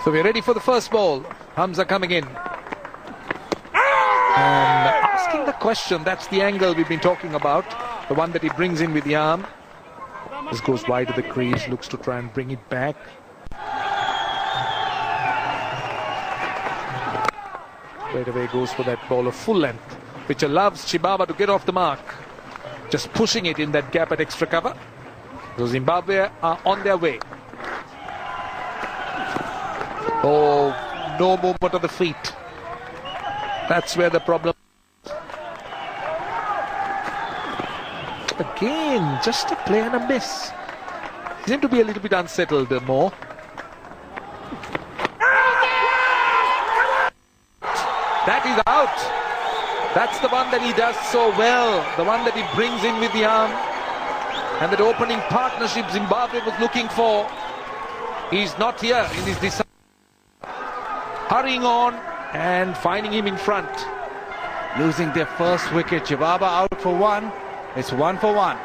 So we're ready for the first ball. Hamza coming in. And asking the question, that's the angle we've been talking about. The one that he brings in with the arm. This goes wide of the crease, looks to try and bring it back. Right away goes for that ball of full length, which allows Chibaba to get off the mark. Just pushing it in that gap at extra cover. So Zimbabwe are on their way. Oh, no movement of the feet. That's where the problem. Again, just a play and a miss. Seem to be a little bit unsettled more. That is out. That's the one that he does so well. The one that he brings in with the arm. And that opening partnership Zimbabwe was looking for. He's not here in his design. Hurrying on and finding him in front. Losing their first wicket. Chibaba out for one. It's 1 for 1.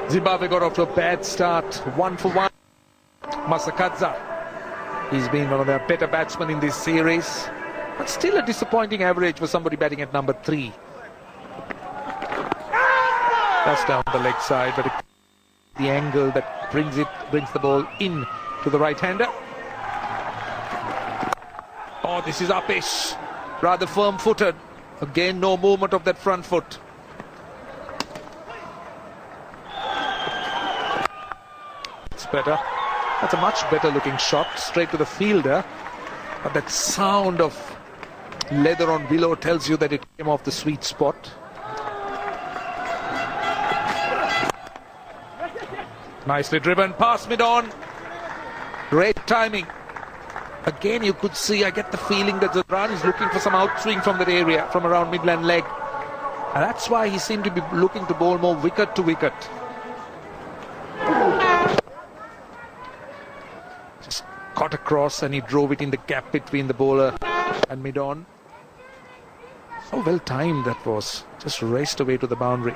Zimbabwe got off to a bad start. 1 for 1. Masakadza. He's been one of their better batsmen in this series. But still a disappointing average for somebody batting at number 3. That's down the leg side, but the angle that brings the ball in to the right-hander. Oh, this is uppish. Rather firm-footed. Again, no movement of that front foot. It's better. That's a much better looking shot. Straight to the fielder. But that sound of leather on willow tells you that it came off the sweet spot. Nicely driven, pass mid-on. Great timing. Again, you could see, I get the feeling that Zadran is looking for some outswing from that area, from around midland leg. And that's why he seemed to be looking to bowl more wicket to wicket. Just caught across and he drove it in the gap between the bowler and mid-on. So well timed that was. Just raced away to the boundary.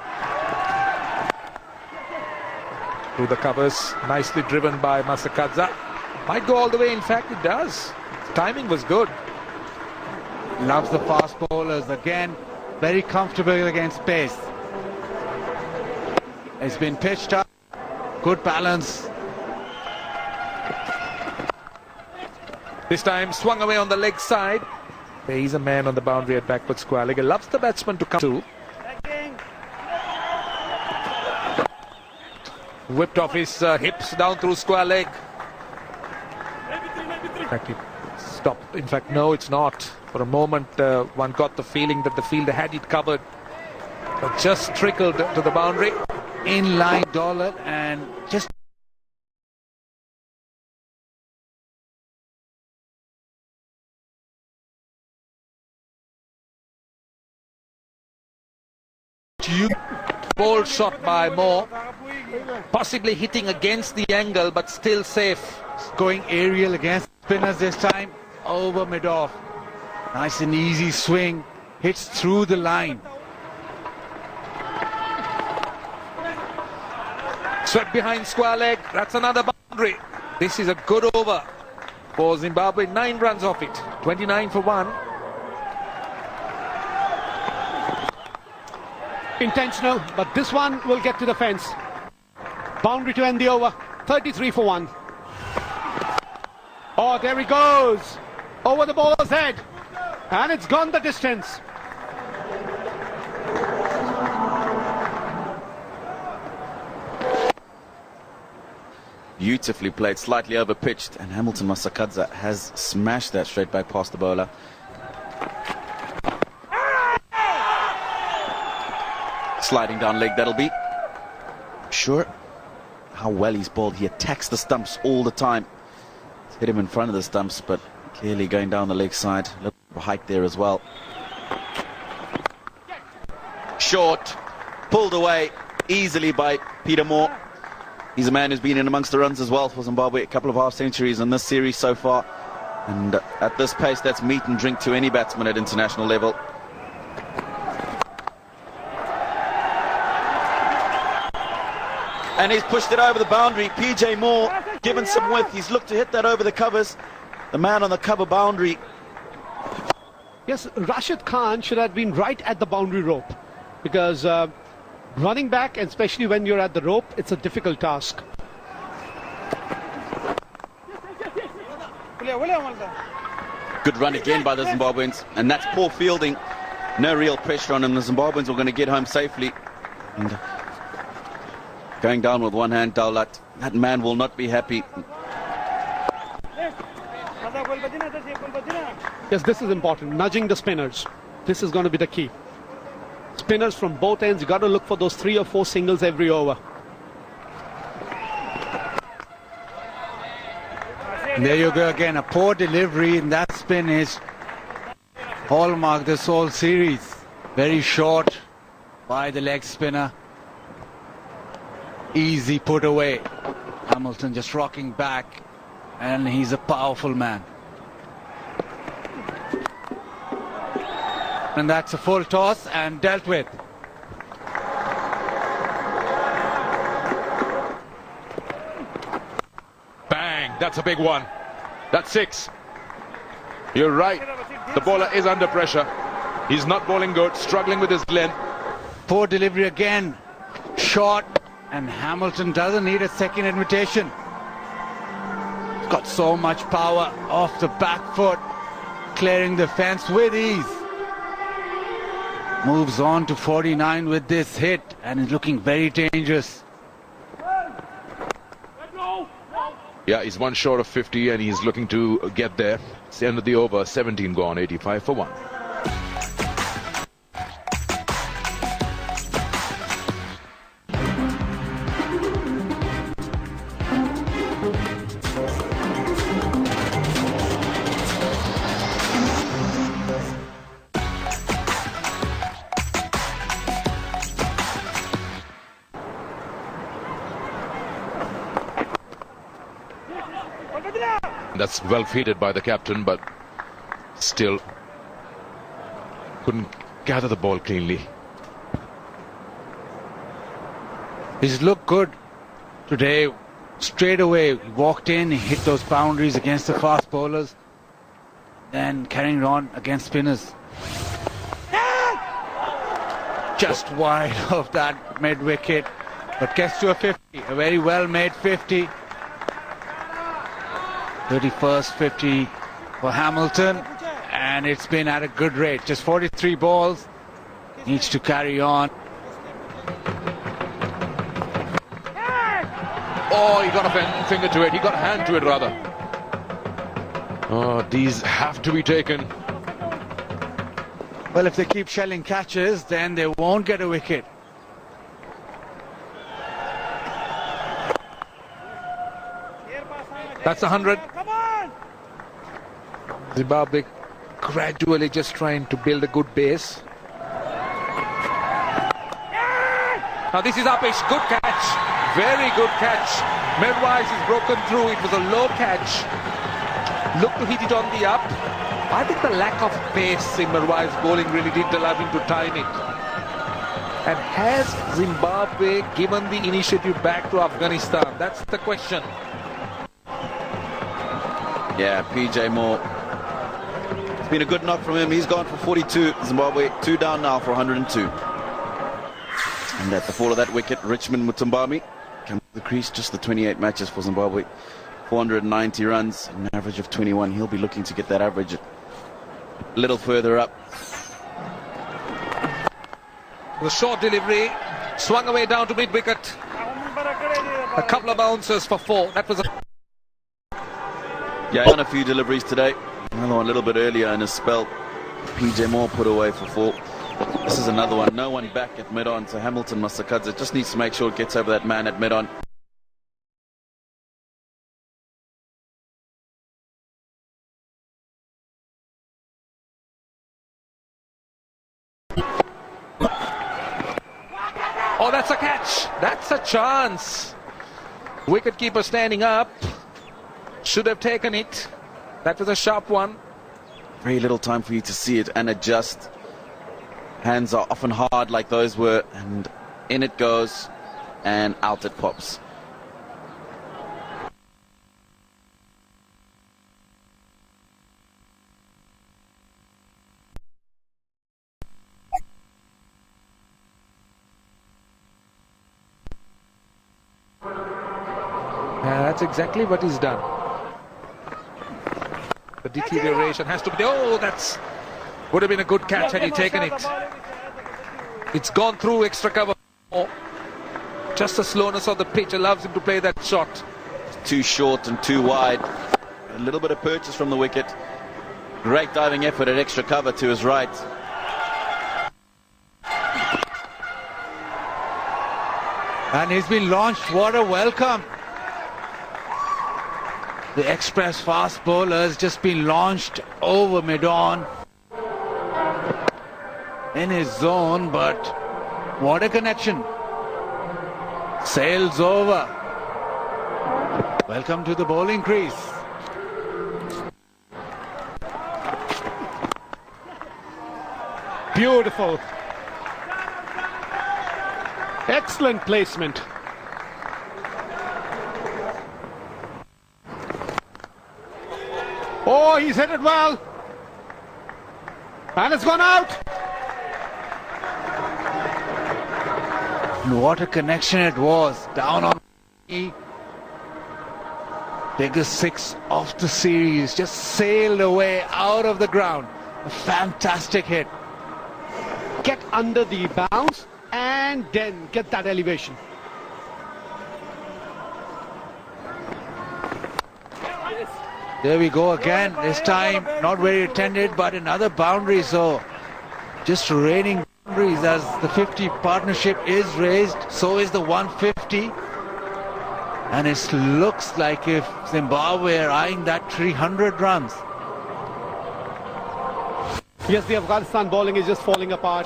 Through the covers, nicely driven by Masakadza. Might go all the way, in fact it does. Timing was good. Loves the fast bowlers again. Very comfortable against pace. It's been pitched up. Good balance. This time swung away on the leg side. There is a man on the boundary at backward square leg. He loves the batsman to come to. Whipped off his hips down through square leg. In fact, it stopped. In fact, no, it's not. For a moment, one got the feeling that the fielder had it covered. But just trickled to the boundary. In line, Dollar, and just bold shot by Moore, possibly hitting against the angle but still safe. Going aerial against spinners this time, over mid-off. Nice and easy swing, hits through the line. Swept behind square leg, that's another boundary. This is a good over for Zimbabwe, 9 runs off it, 29 for 1. Intentional, but this one will get to the fence. Boundary to end the over, 33 for 1. Oh, there he goes, over the bowler's head, and it's gone the distance. Beautifully played, slightly over pitched, and Hamilton Masakadza has smashed that straight back past the bowler. Sliding down leg, that'll be. Sure how well he's bowled. He attacks the stumps all the time. It's hit him in front of the stumps, but clearly going down the leg side. A little bit of height there as well. Short, pulled away easily by Peter Moore. He's a man who's been in amongst the runs as well for Zimbabwe. A couple of half centuries in this series so far. And at this pace, that's meat and drink to any batsman at international level. And he's pushed it over the boundary. PJ Moore given some width. He's looked to hit that over the covers. the man on the cover boundary. Yes, Rashid Khan should have been right at the boundary rope, because running back, and especially when you're at the rope, it's a difficult task. Good run again by the Zimbabweans, and that's poor fielding. No real pressure on him. The Zimbabweans were going to get home safely. And going down with one hand, Daulat. That man will not be happy. Yes, this is important. Nudging the spinners. This is going to be the key. Spinners from both ends. You got to look for those 3 or 4 singles every over. And there you go again, a poor delivery, and that spin is hallmark this whole series. Very short by the leg spinner. Easy put away. Hamilton just rocking back, and he's a powerful man. And that's a full toss and dealt with. Bang, that's a big one. That's 6. You're right. The bowler is under pressure. He's not bowling good, struggling with his length. Poor delivery again. Short, and Hamilton doesn't need a second invitation. He's got so much power off the back foot, clearing the fence with ease. Moves on to 49 with this hit, and is looking very dangerous. Yeah, he's one short of 50 and he's looking to get there. It's the end of the over, 17 gone, 85 for 1. That's well feeded by the captain, but still couldn't gather the ball cleanly. He's looked good today. Straight away, he walked in, he hit those boundaries against the fast bowlers, then carrying on against spinners. Just wide of that mid-wicket, but gets to a 50, a very well-made 50. 31st 50 for Hamilton, and it's been at a good rate. Just 43 balls, needs to carry on. Oh, he got a finger to it. He got a hand to it, rather. Oh, these have to be taken. Well, if they keep shelling catches, then they won't get a wicket. That's 100. Zimbabwe gradually just trying to build a good base. Now this is Upish. Good catch. Very good catch. Midwise is broken through. It was a low catch. Looked to hit it on the up. I think the lack of pace in Mirwai's bowling really didn't allow him to time it. And has Zimbabwe given the initiative back to Afghanistan? That's the question. Yeah, PJ Moore. It's been a good knock from him. He's gone for 42. Zimbabwe 2 down now for 102. And at the fall of that wicket, Richmond Mutumbami came to the crease. Just the 28 matches for Zimbabwe. 490 runs, an average of 21. He'll be looking to get that average a little further up. The short delivery, swung away down to mid-wicket. A couple of bounces for 4. That was a... Yeah, on a few deliveries today. Another one a little bit earlier in his spell. PJ Moore put away for 4. This is another one. No one back at mid-on, so Hamilton Masakadze just needs to make sure it gets over that man at mid-on. Oh, that's a catch. That's a chance. Wicketkeeper standing up. Should have taken it. That was a sharp one. Very little time for you to see it and adjust. Hands are often hard like those were, and in it goes, and out it pops. That's exactly what he's done. The deterioration has to be... Oh, that's... Would have been a good catch had he taken it. It's gone through extra cover. Oh, just the slowness of the pitch allows him to play that shot. Too short and too wide. A little bit of purchase from the wicket. Great diving effort at extra cover to his right. And he's been launched. What a welcome. The express fast bowler has just been launched over mid-on in his zone, but what a connection. Sails over. Welcome to the bowling crease. Beautiful. Excellent placement. Oh, he's hit it well. And it's gone out. And what a connection it was. Down on the biggest six of the series. Just sailed away out of the ground. A fantastic hit. Get under the bounce and then get that elevation. There we go again. This time not very attended, but another boundary. So just raining boundaries as the 50 partnership is raised. So is the 150. And it looks like if Zimbabwe are eyeing that 300 runs. Yes, the Afghanistan bowling is just falling apart.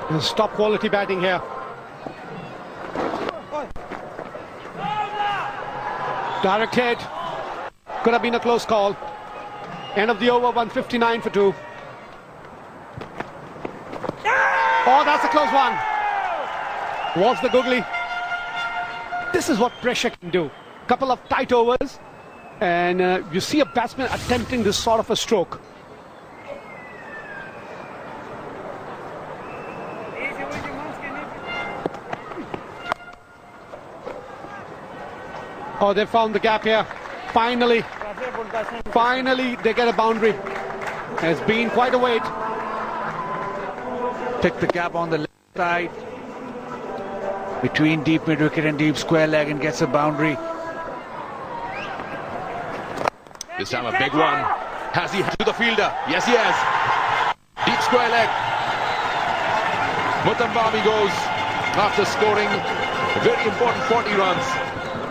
There's top quality batting here. Direct hit. Could have been a close call. End of the over, 159 for 2. Oh, that's a close one. Was the googly. This is what pressure can do. Couple of tight overs. And you see a batsman attempting this sort of a stroke. Oh, they found the gap here. Finally they get a boundary. It's been quite a wait. Pick the gap on the left side between deep mid wicket and deep square leg and gets a boundary. This time a big one. Has he to the fielder? Yes, he has. Deep square leg. Mutambami goes after scoring a very important 40 runs.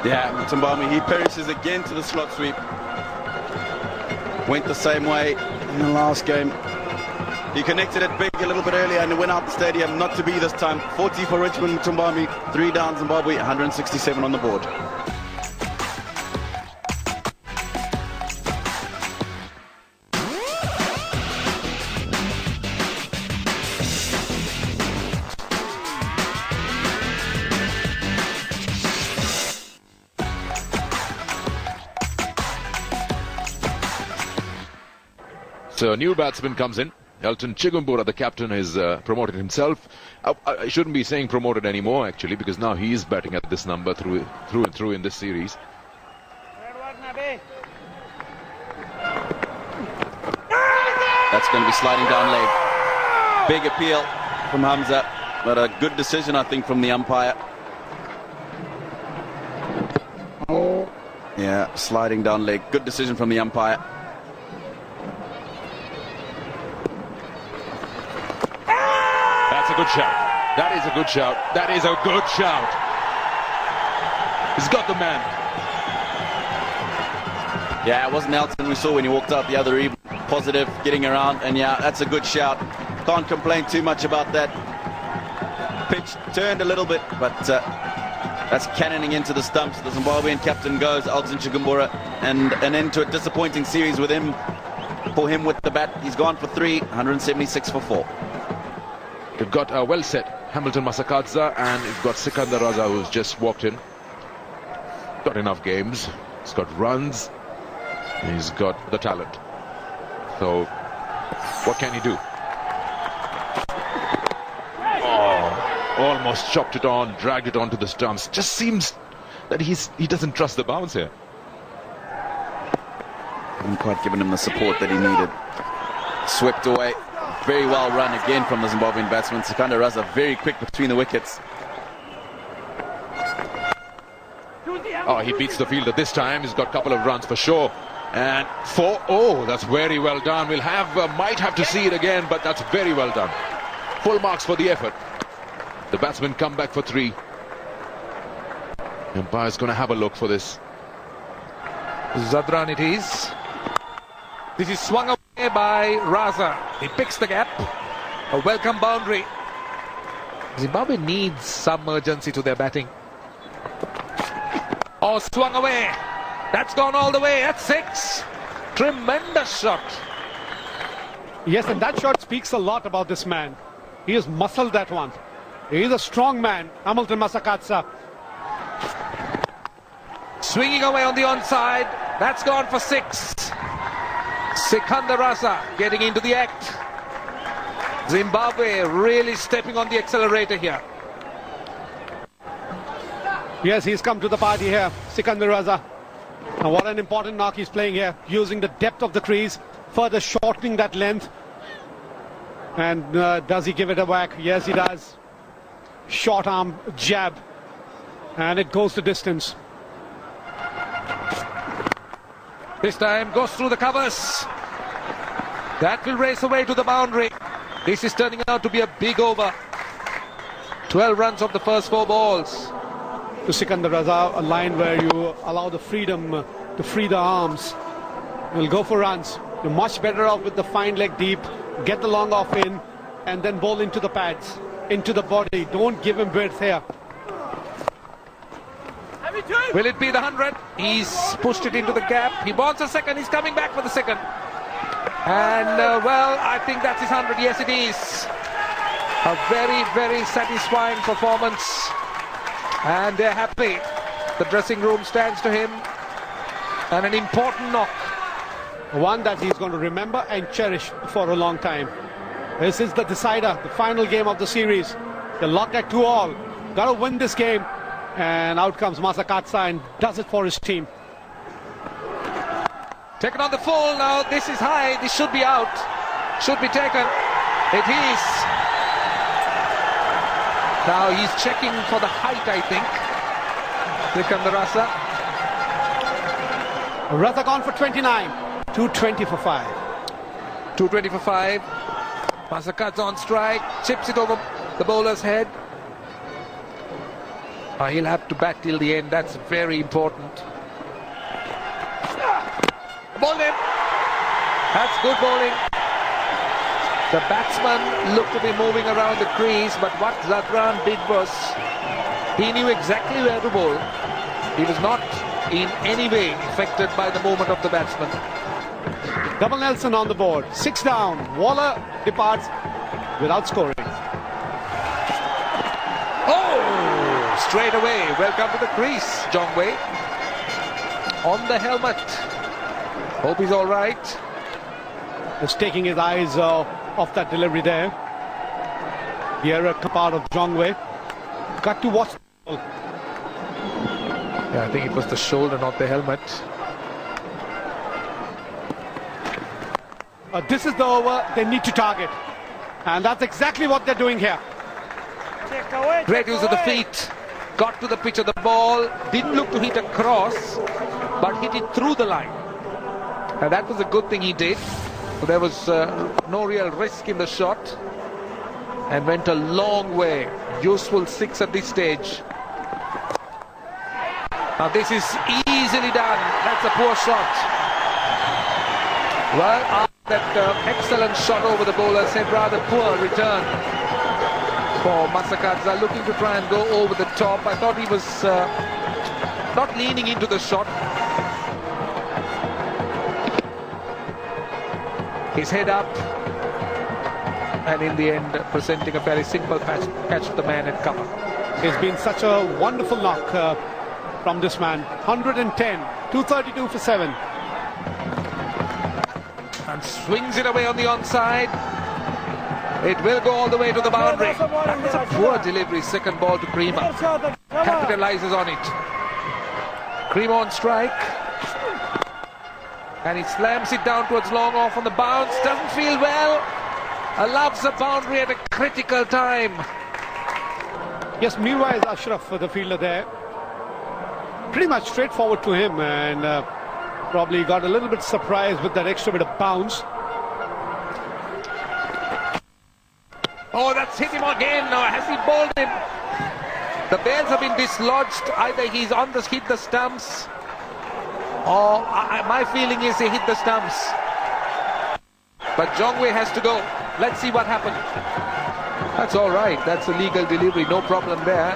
Yeah, Mutambami, he perishes again to the slot sweep. Went the same way in the last game. He connected it big a little bit earlier and it went out the stadium. Not to be this time. 40 for Richmond Mutambami. 3 down Zimbabwe, 167 on the board. So a new batsman comes in. Elton Chigumbura, the captain, is promoted himself. I shouldn't be saying promoted anymore, actually, because now he is batting at this number through and through in this series. That's going to be sliding down leg. Big appeal from Hamza, but a good decision, I think, from the umpire. Yeah, sliding down leg. Good decision from the umpire. That's a good shout. That is a good shout. That is a good shout. He's got the man. Yeah, it wasn't Elton we saw when he walked out the other evening. Positive, getting around, and yeah, that's a good shout. Can't complain too much about that. Pitch turned a little bit, but that's cannoning into the stumps. The Zimbabwean captain goes, Elton Chigumbura, and an end to a disappointing series with him. For him with the bat, he's gone for 3, 176 for 4. You've got a well set Hamilton Masakadza, and you've got Sikandar Raza, who's just walked in. Got enough games. He's got runs. He's got the talent. So, what can he do? Oh, almost chopped it on, dragged it onto the stumps. Just seems that he doesn't trust the bounce here. Haven't quite given him the support that he needed. Swept away. Very well run again from the Zimbabwean batsman. Sikandar Raza very quick between the wickets. Oh, he beats the fielder this time. He's got a couple of runs for sure. And 4. Oh, that's very well done. We'll might have to see it again, but that's very well done. Full marks for the effort. The batsmen come back for 3. The umpire's going to have a look for this. Zadran it is. This is swung away by Raza. He picks the gap. A welcome boundary. Zimbabwe needs some urgency to their batting. Oh, swung away. That's gone all the way. That's 6. Tremendous shot. Yes, and that shot speaks a lot about this man. He has muscled that one. He is a strong man, Hamilton Masakatsa. Swinging away on the onside. That's gone for 6. Sikandar Raza getting into the act. Zimbabwe really stepping on the accelerator here. Yes, he's come to the party here, Sikandar Raza. And what an important knock he's playing here, using the depth of the crease, further shortening that length. And does he give it a whack? Yes, he does. Short arm jab. And it goes to distance. This time goes through the covers. That will race away to the boundary. This is turning out to be a big over. 12 runs of the first 4 balls. To Sikandar Raza, a line where you allow the freedom to free the arms. You'll go for runs. You're much better off with the fine leg deep, get the long off in, and then bowl into the pads, into the body. Don't give him width here. Will it be the 100? He's pushed it into the gap. He wants a second. He's coming back for the second. And, well, I think that's his 100. Yes, it is. A very, very satisfying performance. And they're happy. The dressing room stands to him. And an important knock. One that he's going to remember and cherish for a long time. This is the decider, the final game of the series. They're locked at 2-all. Got to win this game. And out comes Masakatsa and does it for his team. Taken on the full now. This is high. This should be out. Should be taken. It is. Now he's checking for the height, I think. Sikandar Raza. Raza gone for 29. 220 for 5. 220 for 5. Masakatsa on strike. Chips it over the bowler's head. He'll have to bat till the end. That's very important. Bowled him. That's good bowling. The batsman looked to be moving around the crease, but what Zadran did was he knew exactly where to bowl. He was not in any way affected by the movement of the batsman. Double Nelson on the board. 6 down. Waller departs without scoring. Oh! Straight away. Welcome to the crease, Jongwei. On the helmet. Hope he's all right. Just taking his eyes off that delivery there. The error part of Jongwei. Got to watch. Yeah, I think it was the shoulder, not the helmet. This is the over they need to target. And that's exactly what they're doing here. Great use of the feet. Got to the pitch of the ball. Didn't look to hit across, but hit it through the line. And that was a good thing he did. There was no real risk in the shot. And went a long way. Useful 6 at this stage. Now this is easily done. That's a poor shot. Well, that excellent shot over the bowler said rather poor return for Masakatsa, looking to try and go over the top. I thought he was not leaning into the shot. His head up, and in the end presenting a very simple catch to the man at cover. It's been such a wonderful knock from this man. 110, 232 for 7. And swings it away on the onside. It will go all the way to the boundary. That was a poor delivery, second ball to Prima. Capitalizes on it. Cream on strike. And he slams it down towards long off on the bounce. Doesn't feel well. Loves the boundary at a critical time. Yes, Mirwais Ashraf, the fielder there. Pretty much straightforward to him, and probably got a little bit surprised with that extra bit of bounce. Oh, that's hit him again. Now, has he bowled him? The bails have been dislodged. Either he's on the hit the stumps, or my feeling is he hit the stumps. But Jongwei has to go. Let's see what happened. That's all right. That's a legal delivery. No problem there.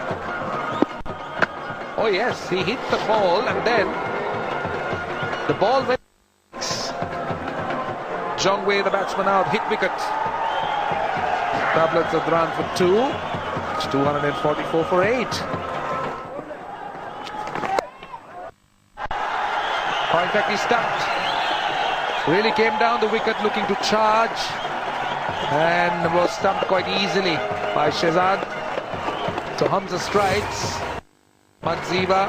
Oh yes, he hit the ball and then the ball went. Jongwei, the batsman, out. Hit wicket. Tablets of run for 2. It's 244 for 8. Oh, in fact, he stumped. Really came down the wicket looking to charge and was stumped quite easily by Shehzad. So Hamza strikes. Manziva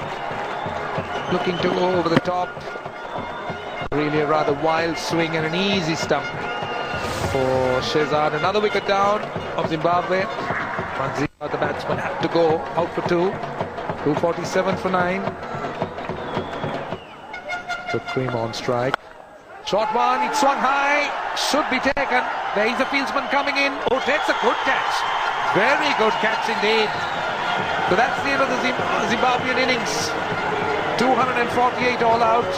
looking to go over the top. Really a rather wild swing and an easy stump for Shehzad. Another wicket down of Zimbabwe. Manziva, the batsman, had to go out for 2. 247 for 9. So Cream on strike. Short one, it swung high, should be taken. There is a fieldsman coming in who takes a good catch. Very good catch indeed. So that's the end of the Zimbabwean innings. 248 all out.